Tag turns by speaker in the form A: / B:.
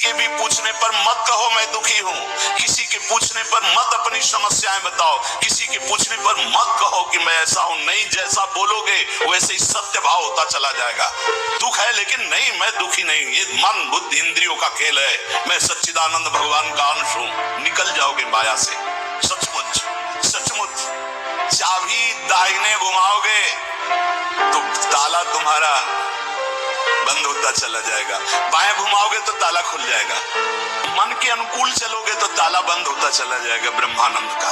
A: के भी पूछने पर मत कहो मैं दुखी हूं, किसी के पूछने पर मत अपनी समस्याएं बताओ, किसी के पूछने पर मत कहो कि मैं ऐसा हूं। नहीं, जैसा बोलोगे वैसे ही सत्य भाव होता चला जाएगा। दुख है लेकिन नहीं, मैं दुखी नहीं, ये मन बुद्धि इंद्रियों का खेल है, मैं सच्चिदानंद भगवान का अंश हूं। निकल जाओगे माया से। सचमुच सचमुच चाबी दाहिने घुमाओगे तो ताला तुम्हारा बंद होता चला जाएगा, बाएं घुमाओगे तो ताला खुल जाएगा, मन के अनुकूल चलोगे तो ताला बंद होता चला जाएगा ब्रह्मानंद का।